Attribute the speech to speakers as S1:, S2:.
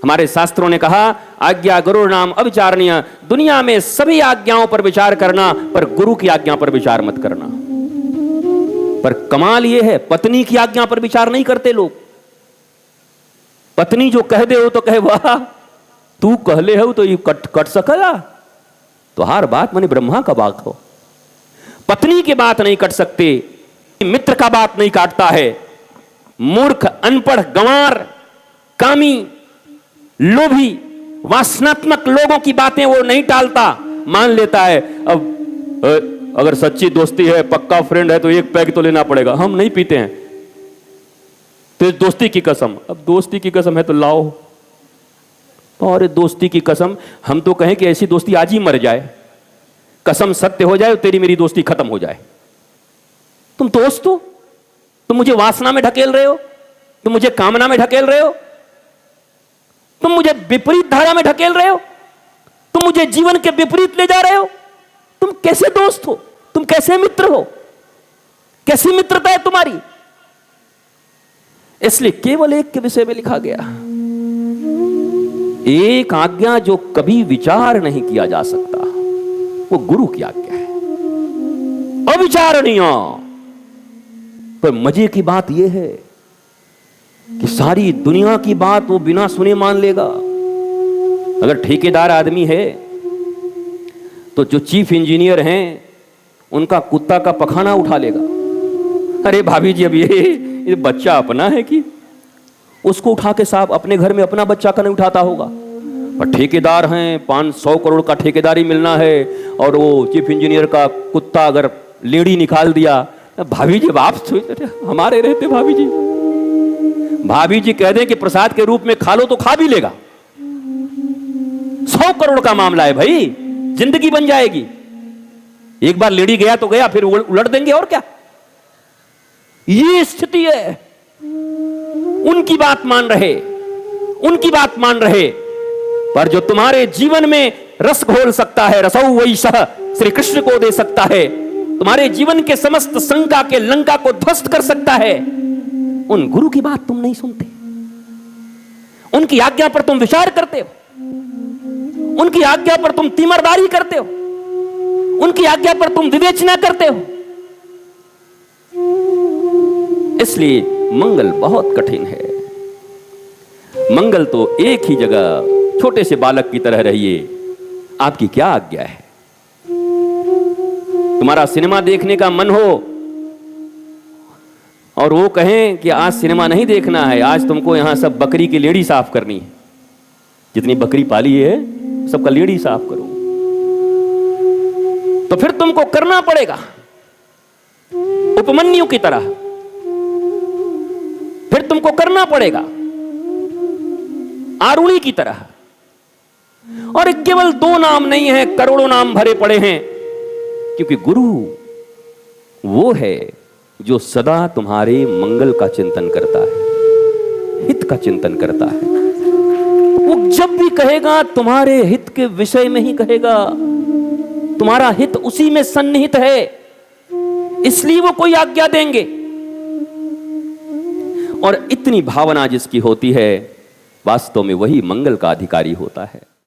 S1: हमारे शास्त्रों ने कहा आज्ञा गुरु नाम अविचारणीय, दुनिया में सभी आज्ञाओं पर विचार करना, पर गुरु की आज्ञा पर विचार मत करना। पर कमाल यह है, पत्नी की आज्ञा पर विचार नहीं करते लोग। पत्नी जो कह दे हो तो कहे वाह तू कहले हो तो ये कट सकला, तो हर बात माने ब्रह्मा का बात हो। पत्नी की बात नहीं कट सकते, मित्र का बात नहीं काटता है। मूर्ख, अनपढ़, गंवार, कामी, लोभी, वासनात्मक लोगों की बातें वो नहीं टालता, मान लेता है। अब अगर सच्ची दोस्ती है, पक्का फ्रेंड है तो एक पैग तो लेना पड़ेगा। हम नहीं पीते हैं तो दोस्ती की कसम, अब दोस्ती की कसम है तो लाओ। और दोस्ती की कसम, हम तो कहें कि ऐसी दोस्ती आज ही मर जाए, कसम सत्य हो जाए, तेरी मेरी दोस्ती खत्म हो जाए। तुम दोस्त हो, तुम मुझे वासना में ढकेल रहे हो, तुम मुझे कामना में ढकेल रहे हो, तुम मुझे विपरीत धारा में ढकेल रहे हो, तुम मुझे जीवन के विपरीत ले जा रहे हो। तुम कैसे दोस्त हो, तुम कैसे मित्र हो, कैसी मित्रता है तुम्हारी? इसलिए केवल एक के विषय में लिखा गया, एक आज्ञा जो कभी विचार नहीं किया जा सकता, वो गुरु की आज्ञा है, अविचारणीय। पर मजे की बात यह है कि सारी दुनिया की बात वो बिना सुने मान लेगा। अगर ठेकेदार आदमी है तो जो चीफ इंजीनियर हैं उनका कुत्ता का पखाना उठा लेगा। अरे भाभी जी, अब ये बच्चा अपना है कि उसको उठा के साहब अपने घर में अपना बच्चा का नहीं उठाता होगा। पर ठेकेदार हैं, 500 करोड़ का ठेकेदारी मिलना है, और वो चीफ इंजीनियर का कुत्ता अगर लेडी निकाल दिया, भाभी जी आप हमारे रहते, भाभी जी कह दें कि प्रसाद के रूप में खा लो तो खा भी लेगा। 100 करोड़ का मामला है भाई, जिंदगी बन जाएगी। एक बार लेडी गया तो गया, फिर उलट देंगे और क्या। ये स्थिति है। उनकी बात मान रहे, उनकी बात मान रहे, पर जो तुम्हारे जीवन में रस घोल सकता है, रसौ वही सह श्री कृष्ण को दे सकता है, तुम्हारे जीवन के समस्त शंका के लंका को ध्वस्त कर सकता है, उन गुरु की बात तुम नहीं सुनते। उनकी आज्ञा पर तुम विचार करते हो, उनकी आज्ञा पर तुम तीमरदारी करते हो, उनकी आज्ञा पर तुम विवेचना करते हो। इसलिए मंगल बहुत कठिन है। मंगल तो एक ही जगह छोटे से बालक की तरह रहिए। आपकी क्या आज्ञा है? तुम्हारा सिनेमा देखने का मन हो और वो कहें कि आज सिनेमा नहीं देखना है, आज तुमको यहां सब बकरी की लेड़ी साफ करनी है, जितनी बकरी पाली है सबका लेड़ी साफ करो, तो फिर तुमको करना पड़ेगा उपमन्यु की तरह। फिर तुमको करना पड़ेगा आरुणी की तरह। और केवल 2 नाम नहीं है, करोड़ों नाम भरे पड़े हैं, क्योंकि गुरु वो है जो सदा तुम्हारे मंगल का चिंतन करता है, हित का चिंतन करता है। वो जब भी कहेगा तुम्हारे हित के विषय में ही कहेगा, तुम्हारा हित उसी में सन्निहित है, इसलिए वो कोई आज्ञा देंगे। और इतनी भावना जिसकी होती है, वास्तव में वही मंगल का अधिकारी होता है।